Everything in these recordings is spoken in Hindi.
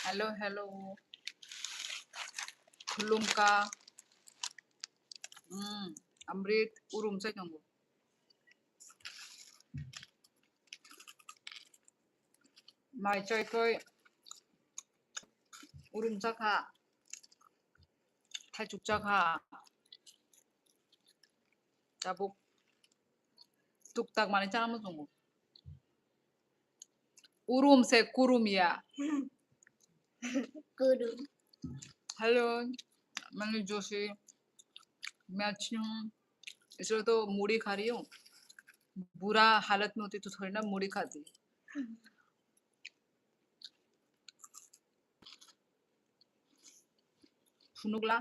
हेलो हेलो खुलुमका अमृत उरुम से नंगो माय चोय कोय उरुम सा खा थाई चुक खा जाबुक तुक तक माने चाना मत उरुम से कुरुमिया कुरुम हेलो मैं जोशी मैं अच्छी हूँ इसलिए तो मूढ़ी खा रही हूँ बुरा हालत में होती तो थोड़ी ना मूढ़ी खाती फुनुगला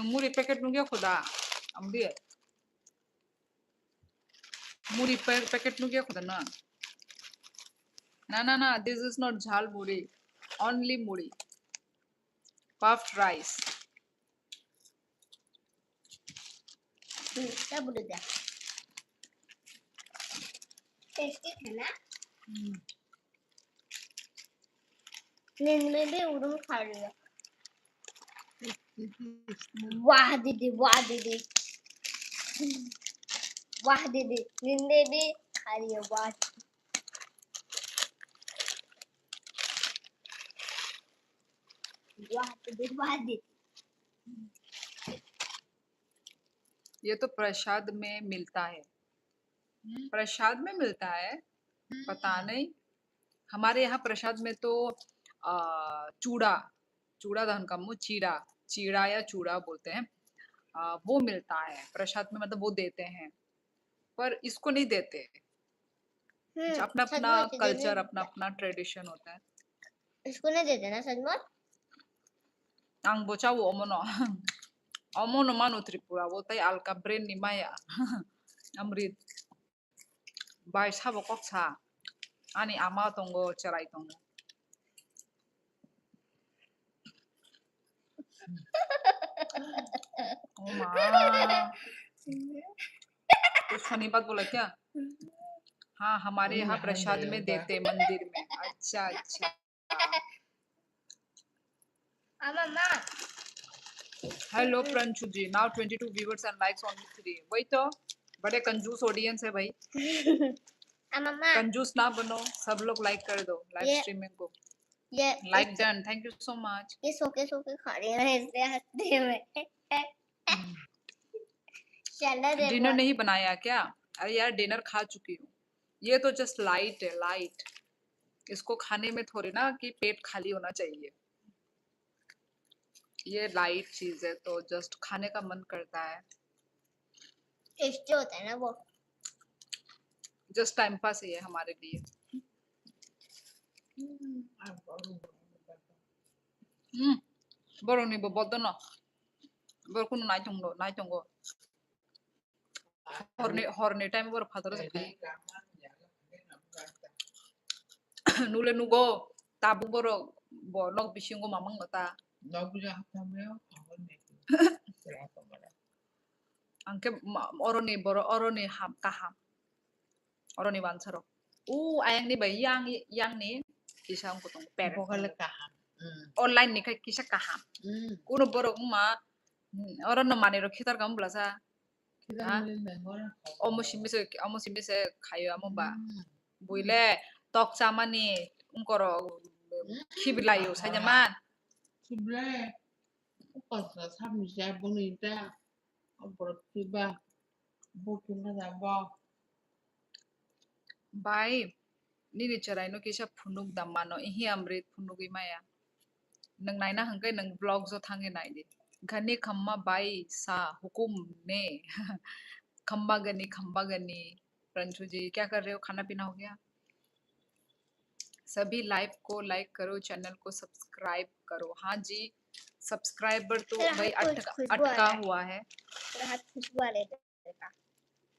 मूढ़ी पैकेट नुगे खुदा अम्बी मूढ़ी पैकेट नुगे खुदा ना ना this is not jhal muri only muri puffed rice क्या बोल दिया टेस्टी है ना नींद में भी उड़ूम खा रही है वाह दीदी वाह दीदी वाह दीदी नींद में भी खा रही है वाह वाह दीदी वाह दीदी ये तो प्रसाद में मिलता है प्रसाद में मिलता है पता नहीं हमारे यहाँ प्रसाद में तो चूड़ा चूड़ा दहन का मुँह चीड़ा चीड़ा या चूड़ा बोलते हैं वो मिलता है प्रसाद में मतलब वो देते हैं पर इसको नहीं देते अपना अपना कल्चर अपना अपना ट्रेडिशन होता है इसको नहीं देते ना सचमुच ang bocha wo omono omono manu tripura wo tai alka brain ni maya amrit bai sabo koksa ani ama tongo cherai tongo ओ माँ कुछ फनी बात बोला क्या हाँ हमारे यहाँ प्रसाद में देते मंदिर में अच्छा अच्छा मम्मा hello Pranshu ji now 22 viewers and likes only 3 वही तो बड़े कंजूस ऑडियंस है भाई मम्मा कंजूस ना बनो सब लोग लाइक कर दो लाइव स्ट्रीमिंग को ये like done thank you so much ये सोके खा रही है इसलिए हंसते में डिनर नहीं बनाया क्या अरे यार डिनर खा चुकी हूँ ये तो जस्ट लाइट है लाइट इसको खाने में थोड़ी ना कि पेट खाली होना चाहिए ये लाइट चीज है तो जस्ट खाने का मन करता है टेस्टी होता है ना वो जस्ट टाइम पास ही है हमारे लिए बरोनी बोलदो बरकुन नाइ तंगो हरने टाइम बर फादर नुले नुगो ताबु बरो नक बिसिंगो मामंग ता angke oroni boro oroni ham kaham oroni wansaro ayang ni bai yang ni kisang kutong per online ni kisa kaham kuno boro ma orono mani ro khitar kam blasa omo simise khayo amo ba buile tok chamani ungkoro khibilayo sajaman Sebelah, apa sama siapa bonita, apa tiba, bukan ada apa. bai ni charai no kisa phunuk damano ihi amrit phunuk imaya nang naina hangkai nang vlog zo thange nai di घने खम्मा बाई सा हुकुम ने खम्बा गनी रंजू जी क्या कर रहे हो खाना पीना हो गया सभी लाइव को लाइक करो चैनल को सब्सक्राइब करो हाँ जी सब्सक्राइबर तो भाई अटका हुआ है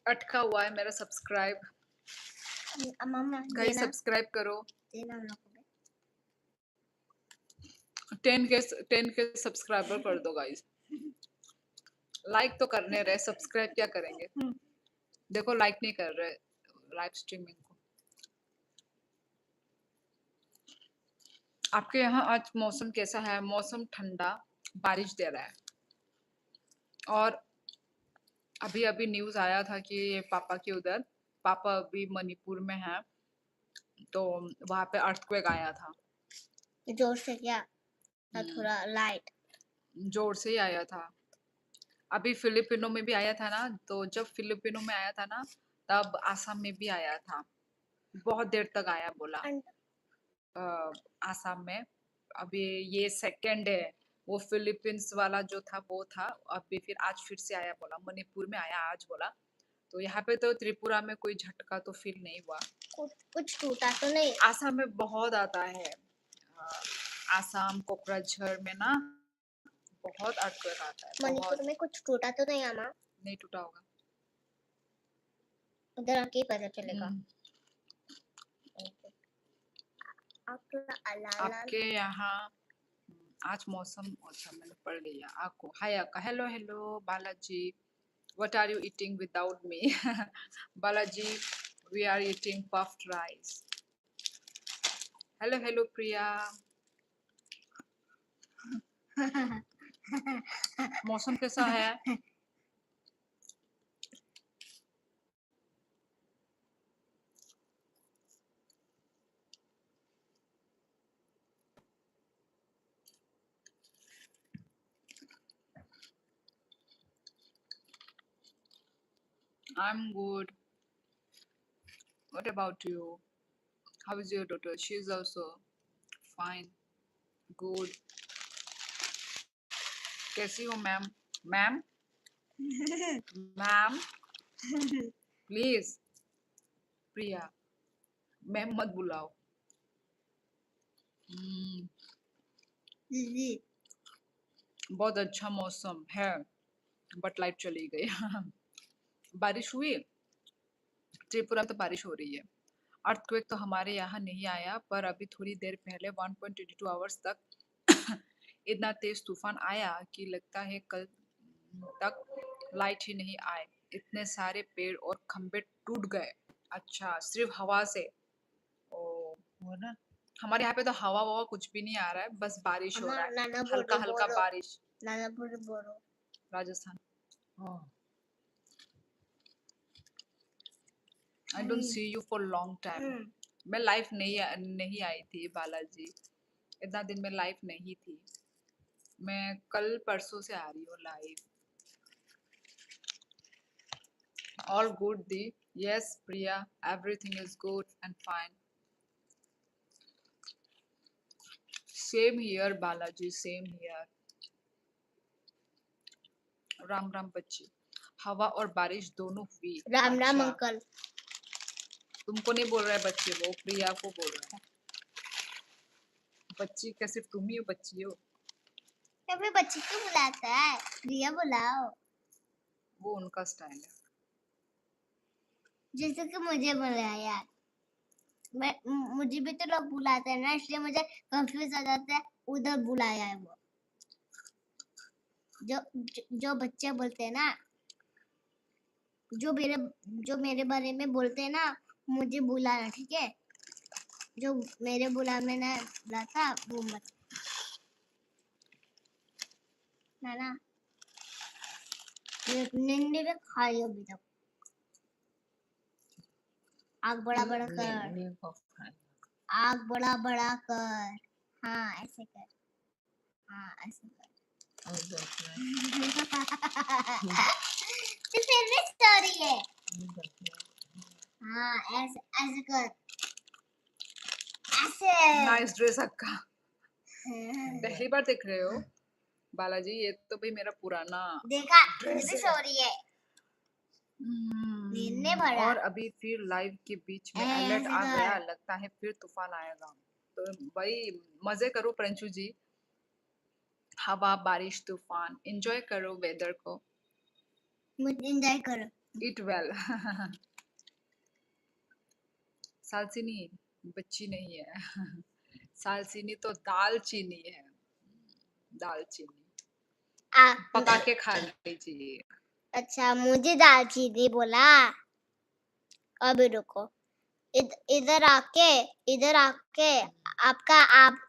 अटका हुआ है मेरा सब्सक्राइब गाइस सब्सक्राइब करो 10 के सब्सक्राइबर कर दो गाइस लाइक तो करने रहे सब्सक्राइब क्या करेंगे देखो लाइक नहीं कर रहे लाइव स्ट्रीमिंग को आपके यहाँ आज मौसम कैसा है? मौसम ठंडा, बारिश दे रहा है और अभी अभी न्यूज आया था कि पापा के उधर, पापा अभी मणिपुर में है, तो वहां पे अर्थक्वेक आया था। जोर से क्या? या हम्म, थोड़ा लाइट? जोर से ही आया था। अभी फिलिपिनो में भी आया था ना, तो जब फिलिपिनो में आया था ना, तब आसाम में भी आया था। बहुत देर तक आया बोला। आसाम में अभी ये सेकंड है। वो फिलीपींस वाला जो था वो था, अभी फिर आज फिर से आया बोला। मणिपुर में आया आज बोला। तो यहाँ पे तो त्रिपुरा में कोई झटका तो फील नहीं हुआ। कुछ टूटा तो नहीं? आसाम में बहुत आता है। आसाम कोकराझार में ना बहुत अर्थक्वेक आता है। मणिपुर में कुछ टूटा तो नहीं अम्मा? नहीं टूटा होगा, उधर आके पता चलेगा। आपके यहाँ आज मौसम अच्छा, मैंने पढ़ लिया। आपको हाय अक्का, hello hello Balaji, what are you eating without me? Balaji, we are eating puffed rice. Hello hello Priya. मौसम कैसा है? I'm good. What about you? How is your daughter? She's also fine. Good. कैसी हो ma'am? Ma'am ma'am please Priya, ma'am मत बुलाओ। बहुत अच्छा मौसम है, बट लाइट चली गई। बारिश हुई, त्रिपुरा में तो बारिश हो रही है। अर्थक्वेक तो हमारे यहाँ नहीं आया, पर अभी थोड़ी देर पहले 1.22 आवर्स तक इतना तेज तूफान आया कि लगता है कल तक लाइट ही नहीं आए। इतने सारे पेड़ और खंभे टूट गए। अच्छा, सिर्फ हवा से? ओ, वो ना हमारे यहाँ पे तो हवा ववा कुछ भी नहीं आ रहा है, बस बारिश हो रहा है, हल्का हल्का बारिश। बोलो Rajasthan. I don't see you for long time. मैं लाइव नहीं आई थी बालाजी, इतना दिन में लाइव नहीं थी। मैं कल परसों से आ रही हूँ live. All good the? Yes Priya, everything is good and fine. Same here Balaji, same here. Ram Ram बच्ची। हवा और बारिश दोनों हुई। राम राम अच्छा, अंकल। तुमको नहीं बोल रहा है बच्चे, वो प्रिया को बोल रहा है। बच्ची क्या सिर्फ तुम ही हो बच्ची हो? कभी बच्ची क्यों बुलाता है? प्रिया बुलाओ। वो उनका स्टाइल है। जैसे कि मुझे बुलाया, मुझे भी तो लोग बुलाते हैं ना, इसलिए मुझे कंफ्यूज हो जाता है। उधर बुलाया है वो, जो बच्चे बोलते हैं ना, जो मेरे बारे में बोलते हैं ना, मुझे बुलाना, ठीक है? जो मेरे बुला में ना बुलाता वो मत ना। निन्ने पे खाई अभी तक। आग बड़ा बड़ा कर, आग बड़ा बड़ा कर। हाँ ऐसे कर, हाँ ऐसे कर। तो फेवरेट स्टोरी है। हाँ ऐसे ऐसे कर, ऐसे। नाइस ड्रेस अक्का। पहली बार देख रहे हो बालाजी? ये तो भाई मेरा पुराना देखा, ड्रेस फेवरेट है। स्टोरी है। निन्ने भरा। और अभी फिर लाइव के बीच में अलर्ट आ गया, लगता है फिर तूफान आएगा। तो भाई मजे करो प्रंशु जी, हवा बारिश तूफान एंजॉय करो वेदर को। एंजॉय करो। ईट वेल। सालचीनी बच्ची नहीं है। सालचीनी तो दालचीनी है, दालचीनी पका के खा लीजिए। अच्छा, मुझे दालचीनी बोला। अभी रुको, इधर आके आपका आप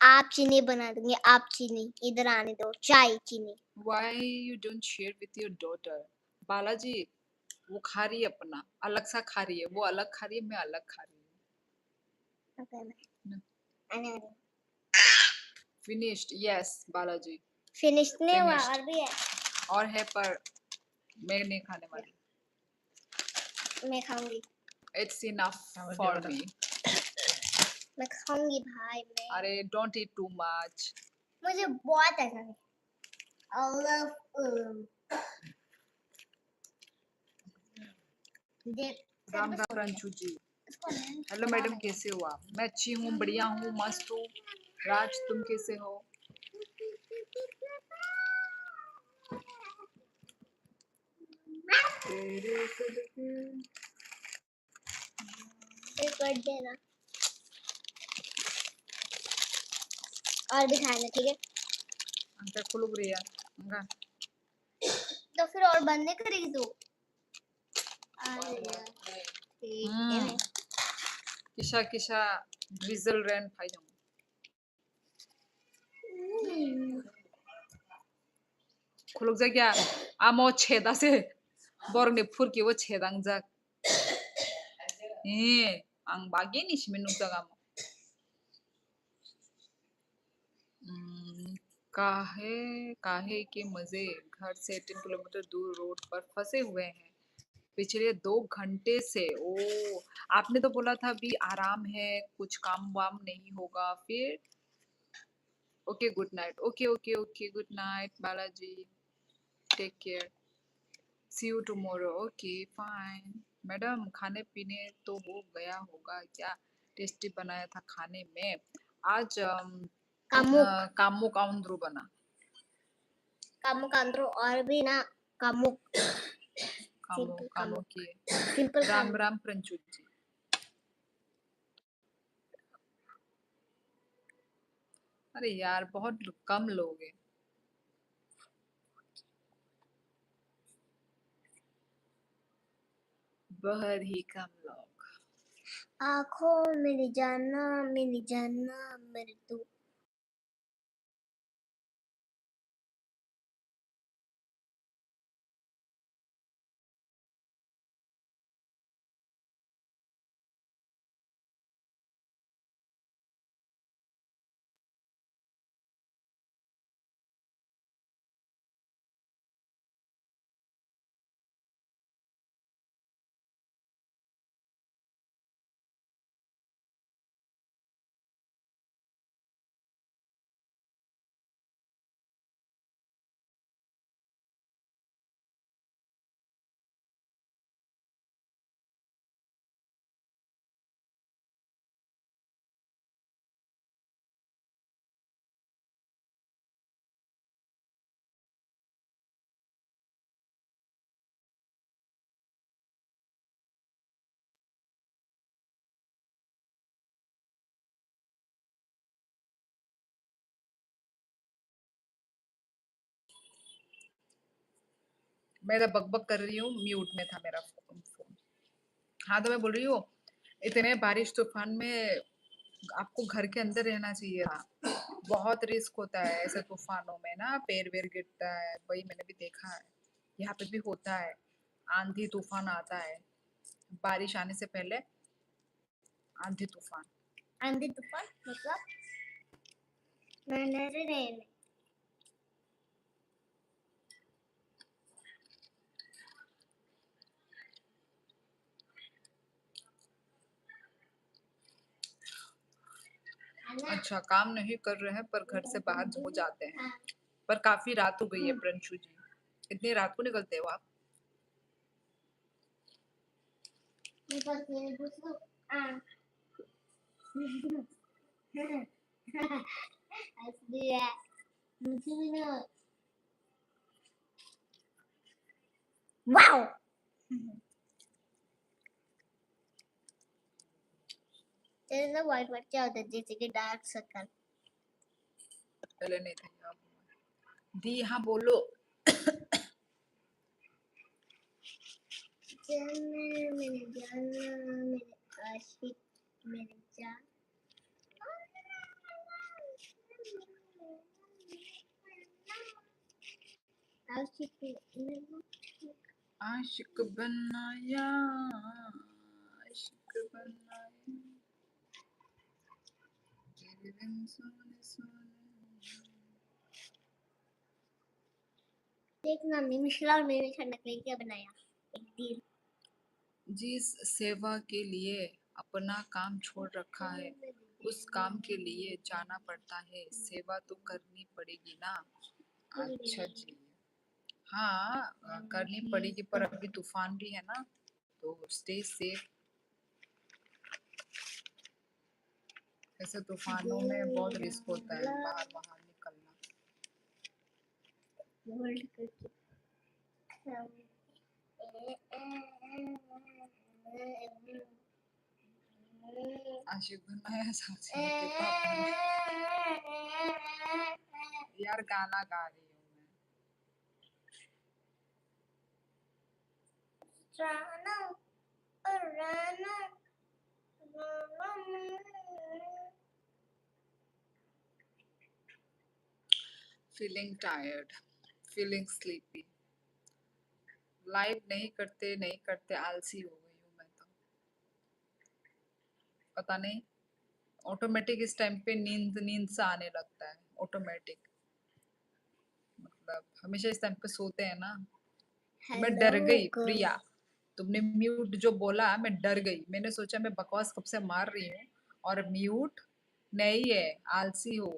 आप चीनी बना दूंगी, आप चीनी इधर आने दो, चाय चीनी। Why you don't share with your daughter? Balaji वो खा रही है अपना, अलग सा खा रही है, वो अलग खा रही है, मैं अलग खा रही हूँ। आने वाली। Finished, yes, Balaji. फिनिश नहीं हुआ, Finished. और भी है। और है पर मैं नहीं खाने वाली। मैं खाऊंगी, It's enough for me. मैं खाऊंगी भाई मैं। अरे don't eat too much. मुझे बहुत अच्छा है। I love देख राम राम रंजू जी। हेलो मैडम, कैसे हो आप? मैं अच्छी हूँ, बढ़िया हूँ, मस्त हूँ। राज तुम कैसे हो? कर देना और भी खाना, ठीक है? अंका खुलुक रही है अंका। तो फिर और बंद नहीं करेगी तू? अरे यार, ठीक है। किशा किशा ड्रिजल रेन खाई जाऊँ। खुलुक जा क्या? आमो छेदा से borni furki wo chedang jak. Ang bagay ni shiminug jak amo. काहे काहे के मजे घर से 18 किलोमीटर दूर रोड पर फंसे हुए हैं पिछले 2 घंटे से। ओ आपने तो बोला था अभी आराम है, कुछ काम वाम नहीं होगा फिर। Okay good night. Okay okay okay good night Balaji, take care, see you tomorrow. Okay fine. Madam खाने पीने तो हो गया होगा, क्या टेस्टी बनाया था खाने में आज? कामुक कामुक आउंद्रू बना। कामुक आंध्रो और भी ना, कामुक कामो सिंपल कामो कामुक की सिंपल राम कामुक। राम प्रंचुत जी। अरे यार बहुत कम लोग हैं, बहुत ही कम लोग। आँखों मेरी जाना, मेरी जाना, मेरी तू। मैं तो बकबक कर रही हूँ, म्यूट में था मेरा फोन। हाँ तो मैं बोल रही हूँ इतने बारिश तूफान में आपको घर के अंदर रहना चाहिए था। बहुत रिस्क होता है ऐसे तूफानों में ना, पेड़ वेर गिरता है, वही मैंने भी देखा है, यहाँ पे भी होता है। आंधी तूफान आता है बारिश आने से पहले, आंधी तूफान। आंधी तूफान मतलब नहीं। अच्छा काम नहीं कर रहे हैं पर घर से बाहर हो जाते हैं, पर काफी रात हो गई है प्रिंशु जी, इतनी रात को निकलते हो आप? वाओ, तेरे ना व्हाइट व्हाइट क्या होता है, जैसे कि डार्क सर्कल। पहले नहीं थे आप दी। हाँ बोलो। जाना मेरे जाना, मेरे आशिक, मेरे जान। आशिक बनाया, आशिक बनाया, तेरे बिन सोने सोने। देखना मम्मी मिश्रा और मेरे ठंडक के लिए क्या बनाया, एक दिल। जिस सेवा के लिए अपना काम छोड़ रखा है उस काम के लिए जाना पड़ता है, सेवा तो करनी पड़ेगी ना। अच्छा जी, हाँ करनी पड़ेगी, पर अभी तूफान भी है ना, तो स्टे सेफ। ऐसे तूफानों में बहुत रिस्क होता है बाहर बाहर निकलना। वर्ल्ड कप आशिक बनाया साथी के पापा ने। यार गाना गा रही हूँ मैं। Feeling tired, feeling sleepy. Live नहीं करते आलसी हो गई हूँ मैं तो। पता नहीं, ऑटोमेटिक इस टाइम पे नींद नींद सा आने लगता है ऑटोमेटिक। मतलब हमेशा इस टाइम पे सोते हैं ना। मैं डर गई प्रिया, तुमने म्यूट जो बोला मैं डर गई। मैंने सोचा मैं बकवास कब से मार रही हूँ और म्यूट नहीं है, आलसी हो।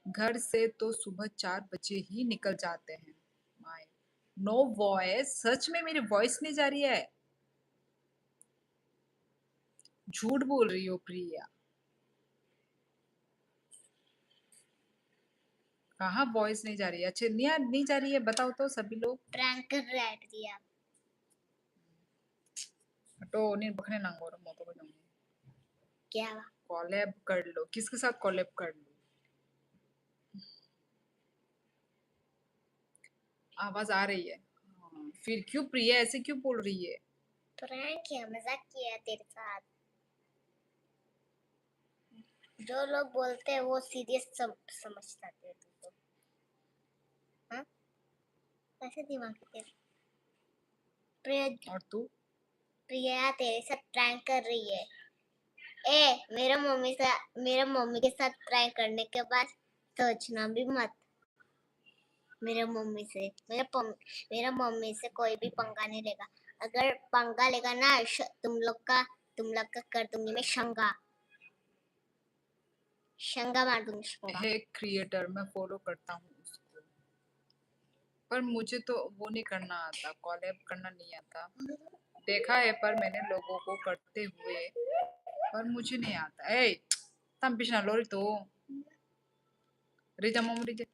घर से तो सुबह 4 बजे ही निकल जाते हैं। माय नो वॉइस, सच में मेरी वॉइस नहीं जा रही है? झूठ बोल रही हो प्रिया। कहाँ वॉइस नहीं जा रही है? अच्छा नहीं जा रही है, बताओ तो सभी लोग। प्रैंक कर रहा है प्रिया। तो नहीं बखने ना गोरो मोतो को जाऊंगी। क्या कॉलेब कर लो, किसके साथ कॉलेब कर लो? आवाज आ रही है। हाँ, फिर क्यों प्रिया ऐसे क्यों बोल रही है? प्रैंक किया, मजाक किया तेरे साथ। जो लोग बोलते हैं वो सीरियस समझता है तुमको। हाँ कैसे दिमाग है तेरा? प्रिया, और तू? प्रिया तेरे साथ प्रैंक कर रही है। मेरा मम्मी के साथ प्रैंक करने के बाद सोचना भी मत। मेरा मम्मी से कोई भी पंगा नहीं लेगा। अगर पंगा लेगा ना तुम लोग का कर दूंगी मैं शंगा मार दूंगी शंगा। है क्रिएटर, मैं फॉलो करता हूँ उसको, पर मुझे तो वो नहीं करना आता, कॉलेब करना नहीं आता। देखा है पर मैंने लोगों को करते हुए, पर मुझे नहीं आता। ए तम पिछना लोरी तो रिजा मम रिजा।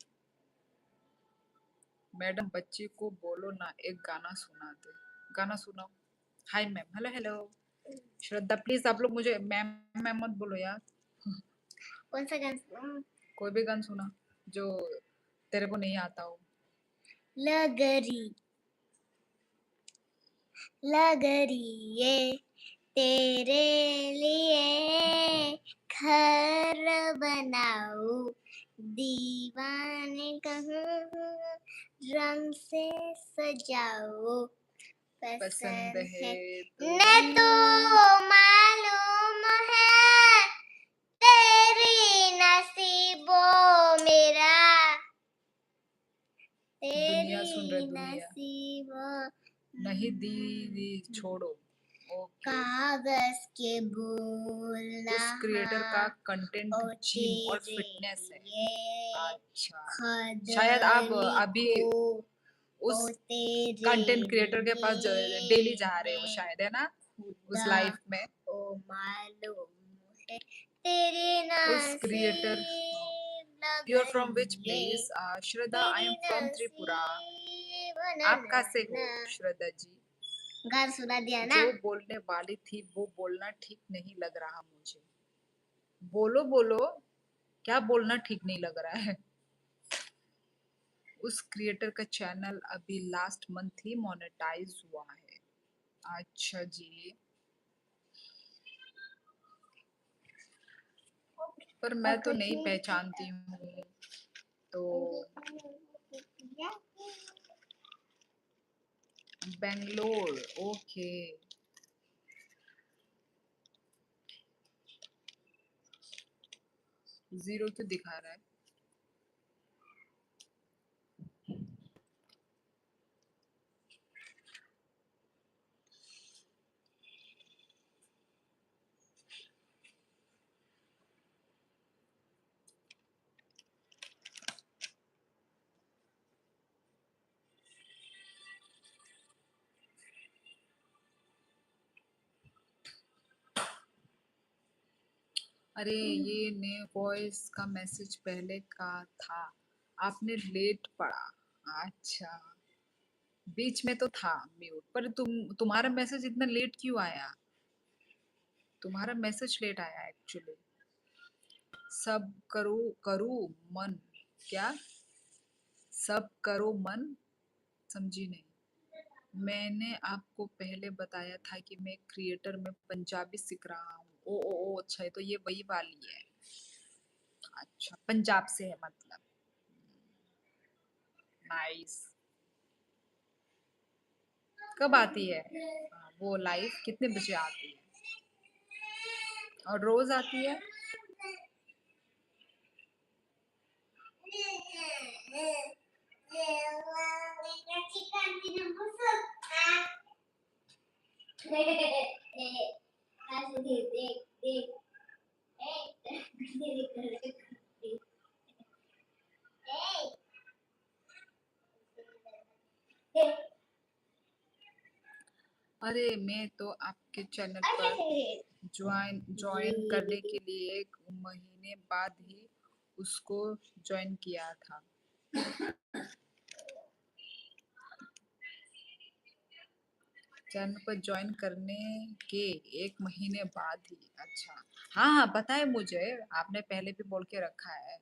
मैडम बच्ची को बोलो ना एक गाना सुना दे। गाना सुनाओ। Hi ma'am, hello hello. Shraddha please आप लोग मुझे मैम मैम मत बोलो यार। कौन सा गाना? कोई भी गाना सुना जो तेरे को नहीं आता हो। लगरी ये तेरे लिए घर बनाऊं, दीवाने कहूँ रंग से सजाऊं, पसंद है तो न तो मालूम है तेरी नसीबों मेरा, दुनिया सुन रही, तेरी दुनिया नसीबों नहीं दी छोड़ो। ओके, कागज के बोलना उस क्रिएटर का कंटेंट ओ जिम और तेरे फिटनेस है। लिए अच्छा, शायद आप अभी ओ उस तेरे कंटेंट क्रिएटर के पास डेली जा रहे हो लिए शायद, है ना? उस खुदा लाइफ में ओ मालूम है तेरी उस क्रिएटर। नसीब यू आर फ्रॉम विच लगन ये प्लेस? श्रद्धा, आई एम तेरी फ्रॉम त्रिपुरा। नसीब आप कहाँ से हो श्रद्धा जी? गान सुना दिया ना। जो बोलने वाली थी वो बोलना ठीक नहीं लग रहा मुझे। बोलो बोलो, क्या बोलना ठीक नहीं लग रहा है? उस क्रिएटर का चैनल अभी लास्ट मंथ ही मोनेटाइज हुआ है। अच्छा जी, पर मैं तो नहीं पहचानती हूँ, तो बेंगलोर, ओके। 0 क्यों दिखा रहा है? अरे ये ने वॉइस का मैसेज पहले का था, आपने लेट पढ़ा। अच्छा, बीच में तो था म्यूट, पर तुम्हारा मैसेज इतना लेट क्यों आया? तुम्हारा मैसेज लेट आया एक्चुअली। सब करो करो मन, क्या? सब करो मन, समझी नहीं। मैंने आपको पहले बताया था कि मैं क्रिएटर में पंजाबी सीख रहा हूँ। ओ अच्छा, तो ये वही वाली है। अच्छा, पंजाब से है मतलब। नाइस। कब आती है वो लाइव? कितने बजे आती है? और रोज आती है? अरे मैं तो आपके चैनल पर ज्वाइन करने के लिए 1 महीने बाद ही उसको ज्वाइन किया था। चैनल पर ज्वाइन करने के 1 महीने बाद ही। अच्छा, हाँ पता है मुझे, आपने पहले भी बोल के रखा है।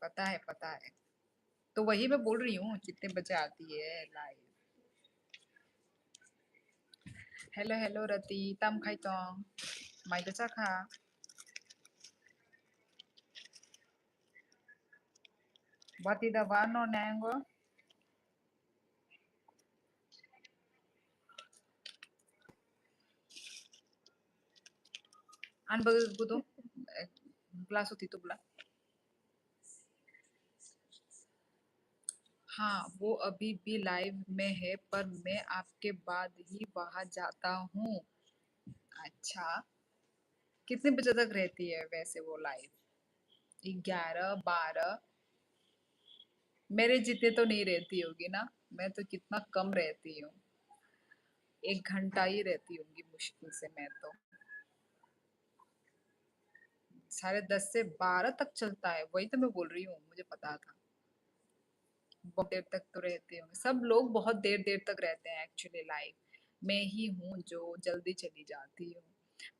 पता है पता है, तो वही मैं बोल रही हूँ कितने बजे आती है लाइव। हेलो हेलो रति, तम खाई तोंग माई बचा खा बाती दवा no नैंगो an bagus buto glass होती तो बुला। हाँ वो अभी भी लाइव में है, पर मैं आपके बाद ही वहां जाता हूँ। अच्छा, कितने बजे तक रहती है वैसे वो लाइव? 11 12? मेरे जितने तो नहीं रहती होगी ना, मैं तो कितना कम रहती हूँ, 1 घंटा ही रहती होंगी मुश्किल से मैं तो। 10:30 से 12 तक चलता है, वही तो मैं बोल रही हूँ, मुझे पता था। बहुत देर तक तो रहते होंगे सब लोग, बहुत देर देर तक रहते हैं एक्चुअली लाइव। मैं ही हूँ जो जल्दी चली जाती हूँ।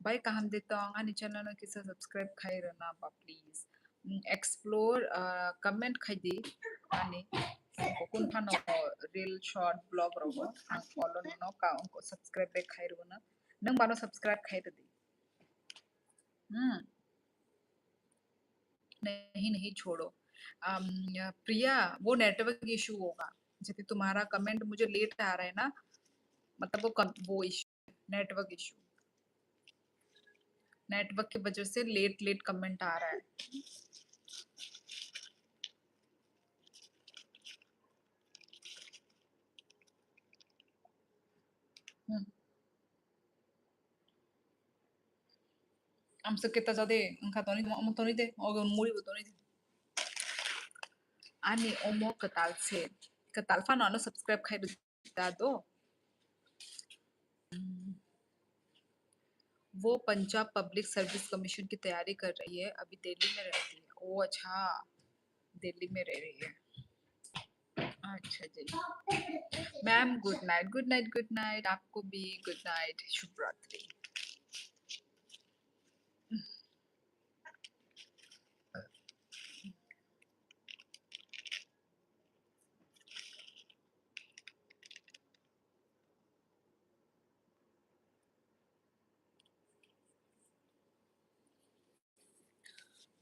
भाई काम देता हूँ नी चैनल किसी सब्सक्राइब खाई रहना बा प्लीज। एक्सप्लोर कमेंट खाई दी आनी कोन फानो रील शॉर्ट ब्लॉग रहो फॉलो नो का उनको सब्सक्राइब पे खाई रहो ना नंग बानो सब्सक्राइब खाई दी। नहीं नहीं छोड़ो। प्रिया वो नेटवर्क इशू होगा, जैसे तुम्हारा कमेंट मुझे लेट आ रहा है ना, मतलब वो इशू, नेटवर्क इशू, नेटवर्क की वजह से लेट लेट कमेंट आ रहा है। आमसे kita jadi angkat toni mau toni deh ogon muri toni deh ani omo ketal se ketal fa no subscribe खाई दो। वो पंजाब पब्लिक सर्विस कमीशन की तैयारी कर रही है, अभी दिल्ली में रहती है। ओ अच्छा, दिल्ली में रह रही है। अच्छा जी ma'am, good night good night good night, आपको भी गुड नाइट, शुभ रात्रि।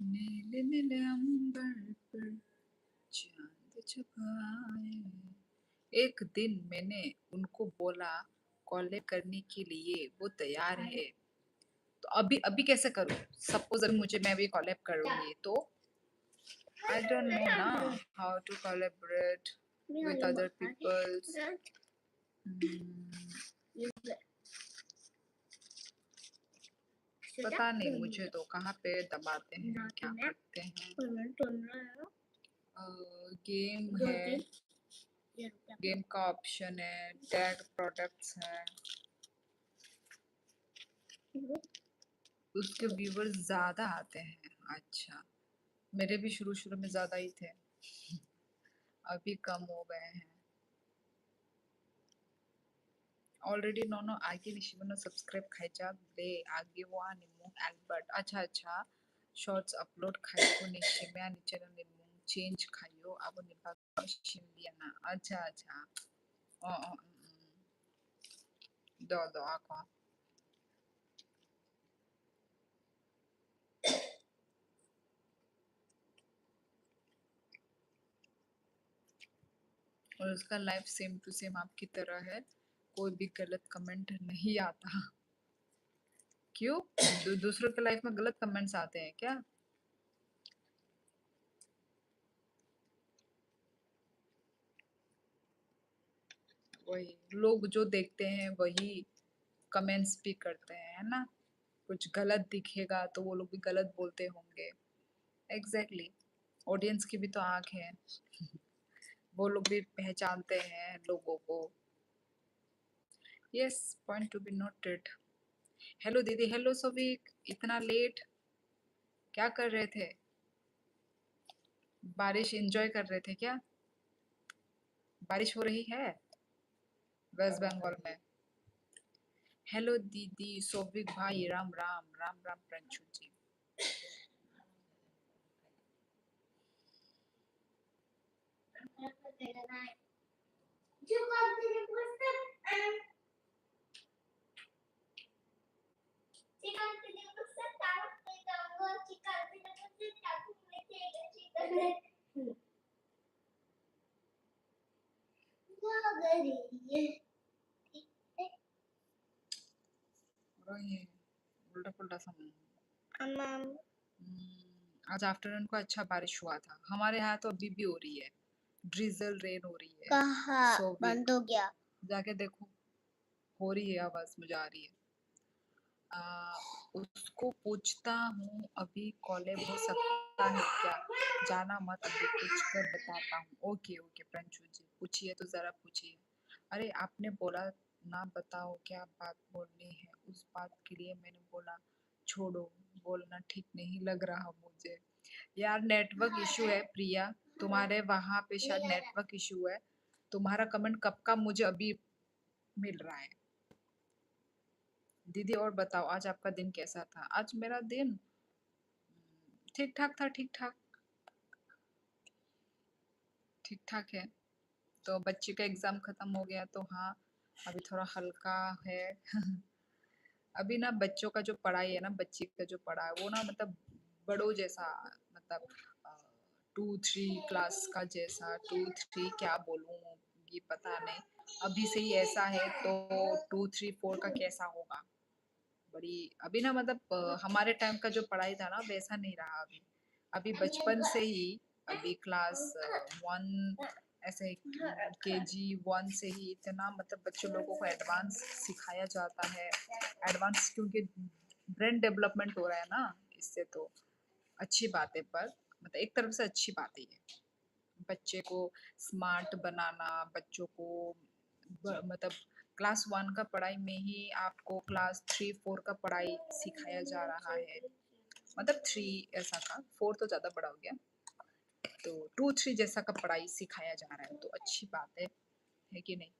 नीले नीले अंबर पर चांद जब आए, एक दिन मैंने उनको बोला कॉलेब करने के लिए, वो तैयार है। तो अभी अभी कैसे करूँ? सपोज अभी मुझे मैं भी कॉलेब करूँगी तो आई डोंट नो ना how to collaborate with other people's. पता नहीं मुझे तो कहाँ पे दबाते हैं, क्या करते हैं। गेम है, गेम का ऑप्शन है, टैग प्रोडक्ट्स है, उसके व्यूवर्स ज्यादा आते हैं। अच्छा, मेरे भी शुरू शुरू में ज्यादा ही थे, अभी कम हो गए हैं। Already nono agi nishimono subscribe khaija de agi wa nimung albert अच्छा shorts upload khayo nishimya nichero nimung change khayo abo nipa shimliana अच्छा do ako और उसका लाइफ सेम टू सेम आपकी तरह है, कोई भी गलत कमेंट नहीं आता। क्यों? दूसरों के लाइफ में गलत कमेंट्स आते हैं क्या? वही लोग जो देखते हैं वही कमेंट्स भी करते हैं, है ना? कुछ गलत दिखेगा तो वो लोग भी गलत बोलते होंगे। एग्जैक्टली ऑडियंस की भी तो आंख है, वो लोग भी पहचानते हैं लोगों को। Yes, point to be noted. Hello दीदी, हेलो सविक, इतना लेट क्या कर रहे थे? बारिश एंजॉय कर रहे थे क्या? बारिश हो रही है वेस्ट बंगाल में। हेलो दीदी, सौविक भाई, राम राम राम राम प्रंचू जी। उल्टा पुल्टा सा। आज आफ्टरनून को अच्छा बारिश हुआ था हमारे यहाँ, तो अभी भी हो रही है, ड्रिजल रेन हो रही है। कहाँ बंद हो गया? जाके देखो, हो रही है, आवाज मुझे आ रही है। उसको पूछता हूँ अभी कॉलेब हो सकता है क्या? जाना मत, अभी कुछ कर बताता हूँ। ओके ओके प्रंचू जी, पूछिए तो जरा पूछिए। अरे आपने बोला ना बताओ क्या बात बोलनी है, उस बात के लिए मैंने बोला छोड़ो, बोलना ठीक नहीं लग रहा मुझे। यार नेटवर्क इशू है प्रिया, तुम्हारे वहां पे शायद नेटवर्क इशू है। तुम्हारा कमेंट कब का मुझे अभी मिल रहा है। दीदी और बताओ आज आपका दिन कैसा था? आज मेरा दिन ठीक ठाक था, ठीक ठाक ठीक ठाक है। तो बच्ची का एग्जाम खत्म हो गया तो हाँ, अभी थोड़ा हल्का है। अभी ना बच्चों का जो पढ़ाई है ना, बच्ची का जो पढ़ा है वो ना मतलब बड़ों जैसा, मतलब 2-3 क्लास का जैसा, 2-3 क्या बोलूँ ये पता नहीं। अभी से ही ऐसा है तो 2-3-4 का कैसा होगा? बड़ी अभी ना मतलब हमारे टाइम का जो पढ़ाई था ना वैसा नहीं रहा अभी। अभी बचपन से ही, अभी क्लास 1 ऐसे KG 1 से ही इतना मतलब बच्चों लोगों को एडवांस सिखाया जाता है। एडवांस क्योंकि ब्रेन डेवलपमेंट हो रहा है ना, इससे तो अच्छी बात है। पर मतलब एक तरफ से अच्छी बात ही है, बच्चे को स्मार्ट बनाना, बच्चों को मतलब क्लास 1 का पढ़ाई में ही आपको क्लास 3-4 का पढ़ाई सिखाया जा रहा है। मतलब 3 ऐसा का, 4 तो ज़्यादा बड़ा हो गया, तो 2-3 जैसा का पढ़ाई सिखाया जा रहा है, तो अच्छी बात है कि नहीं?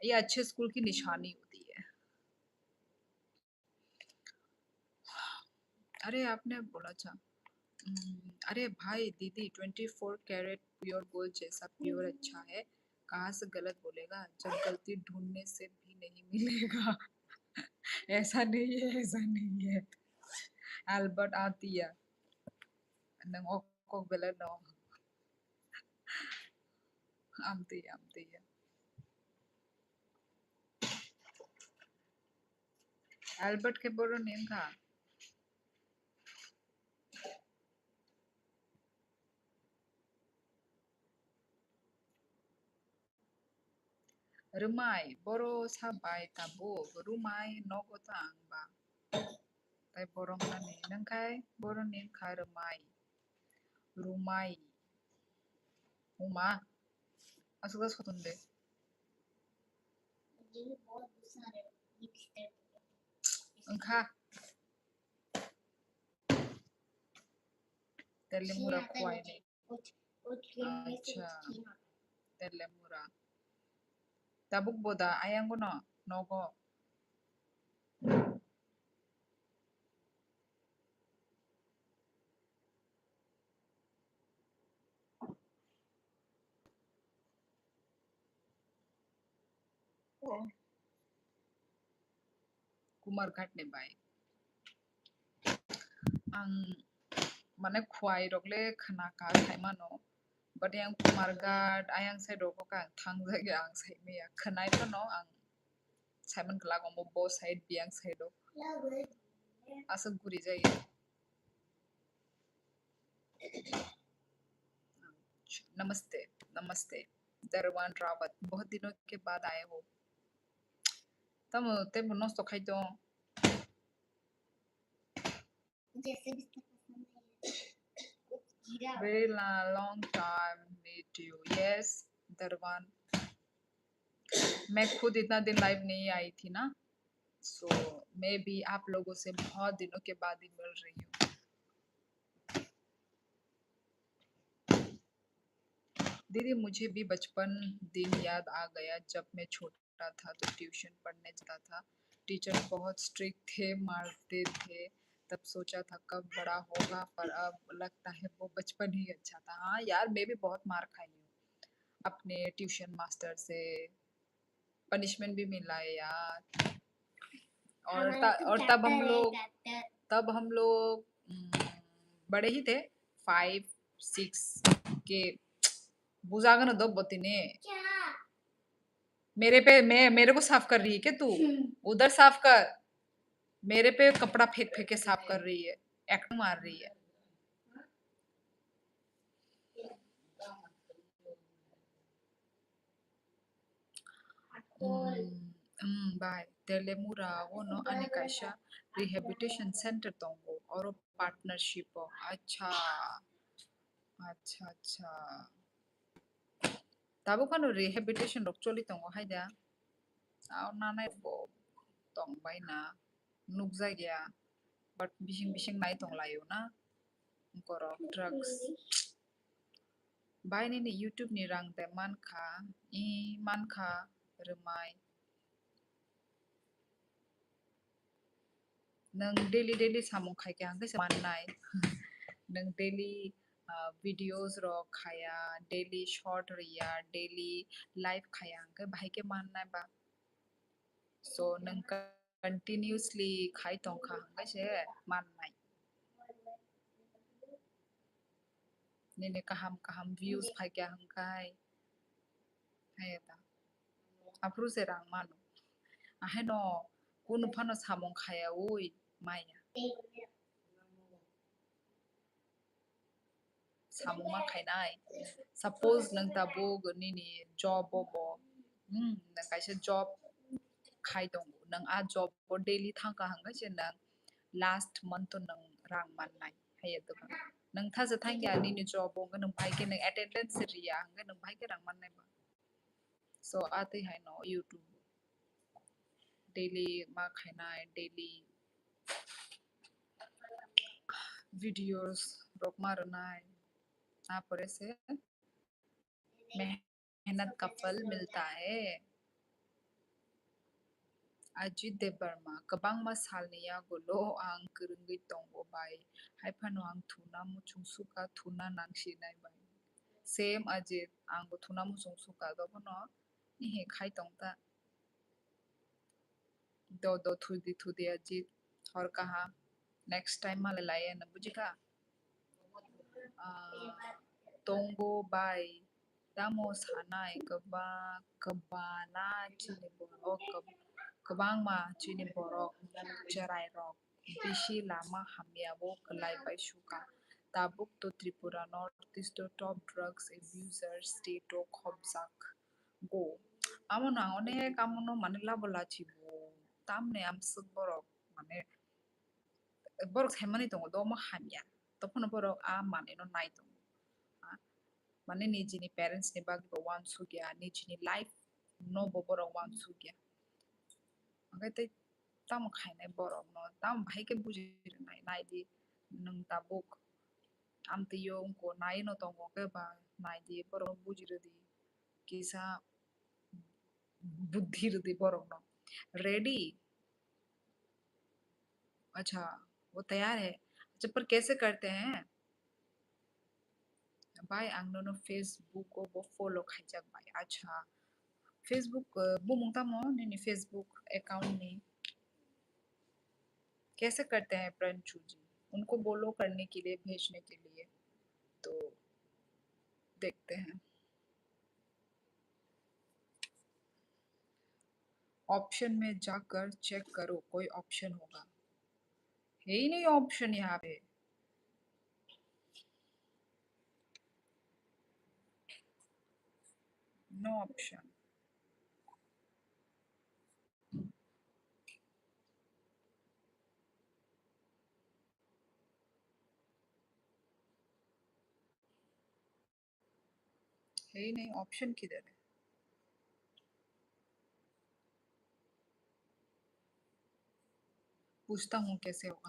ये अच्छे स्कूल की निशानी होती है। अरे आपने बोला था अरे भाई दीदी 24 कैरेट प्योर गोल्ड जैसा प्योर अच्छा है, कहाँ से गलत बोलेगा, जब गलती ढूंढने से भी नहीं मिलेगा। ऐसा नहीं है, ऐसा नहीं है। एल्बर्ट आती है नंगो को गलत ना। amtiya. Albert ke boro name kha. Rumai boro sabai tabu rumai nogo tang ba. Tai borong na ni nang kai boro name kha rumai. Uma asal sotunde. ये बहुत सारे lipstick Engkha telemura kuai ni. कुछ गिनने से Acha छीन आता telemura. Tabuk boda ayang kono nogo. Kumar ghat ne bai. Ang mane kuai rogle khana ka thaimano. But yang Kumar ghat ayang sai roko ka thang jage ang sai me ya khanai to no ang Simon Clark mo bo side biang side do. Asa guri jai. नमस्ते नमस्ते दरवान रावत बहुत दिनों के बाद आए हो तम ते बुनोस तो खाई तो जैसे भी पसंद है कुछ गिरा very long time meet you yes दरवान मैं खुद इतना दिन लाइव नहीं आई थी ना सो मैं भी आप लोगों से बहुत दिनों के बाद ही मिल रही हूँ दीदी मुझे भी बचपन दिन याद आ गया जब मैं छोटा था तो ट्यूशन पढ़ने जाता था टीचर बहुत स्ट्रिक्ट थे मारते थे तब सोचा था कब बड़ा होगा पर अब लगता है वो बचपन ही अच्छा था हाँ यार मैं भी बहुत मार खाई हूँ अपने ट्यूशन मास्टर से पनिशमेंट भी मिला है यार और तब हम लोग बड़े ही थे 5 6 के बुजागन दो बतिने मेरे को साफ कर रही है क्या तू उधर साफ कर मेरे पे कपड़ा फेंक फेंक के साफ कर रही है एक्ट मार रही है by Teliamura wono anikaisha rehabilitation center tongo और पार्टनरशिप अच्छा अच्छा अच्छा ताबो कानो rehabilitation rok choli tongo haida au nanai bo tong bai na nukjai ya but bising nai tong layo na koro drugs bai ni youtube ni rang te manka remai nang daily samung khai ke ang man nai nang daily videos ro khaya daily short ya daily live khaya ang bhai ke man nai ba so nang continuously khai tong kha ang se man nai nene kaham views khai ke ang kai hai ta apru se rang manu aheno kunu phano samung khaya oi maya samuma khainai suppose nang tabo nini job bo nang kaisa job khai dong nang a job bo daily thangka hanga che nang last month to nang rang man nai hai to nang tha sa thangya nini job bo nang bhai ke nang attendance riya hanga nang bhai ke rang man nai ba so ate hai no youtube daily ma khainai daily videos rok marnai पर से मेहनत का फल मिलता है अजित देवबर्मा कबांग मसालनिया गुलो आंग करंगी तोंगो बाय हाइफानो आंग थुना मुचुंगसुका थुना नांगसिनाय बाय सेम अजित आंग थुना मुचुंगसुका दबनो इहे खाइ तोंगता दो थुदी अजित और कहा नेक्स्ट टाइम माले लाये न बुझिका तोंगो bye Tamos hanai kebana chini borok kebang ma chini borok cerai rok bishi lama hamiabo kelai pai shuka tabuk to Tripura Northeast to top drugs abuser state to khobzak go amona onek amono manila bola chibo tamne amsuk borok mane borok hemani tongo do mo hamya topon borok a mane no nai tongo মানে নিজini parents ni bag bo wan sugya নিজini life no bo borok wan sugya oke te tam khainai borok no tam bhai ke buji nai nai di nung tabuk am te yong ko nai no tongo ke ba nai di borok buji di kisa बुद्धि di borok no ready अच्छा वो तैयार है अच्छा पर कैसे करते हैं भाई आंगनो फेसबुक को वो फॉलो खाइजक भाई अच्छा फेसबुक बुमंग तमो नहीं फेसबुक अकाउंट नहीं कैसे करते हैं प्रंचू जी उनको बोलो करने के लिए भेजने के लिए तो देखते हैं ऑप्शन में जाकर चेक करो कोई ऑप्शन होगा है ही नहीं ऑप्शन यहाँ पे नो ऑप्शन है ही नहीं ऑप्शन किधर है पूछता हूँ कैसे होगा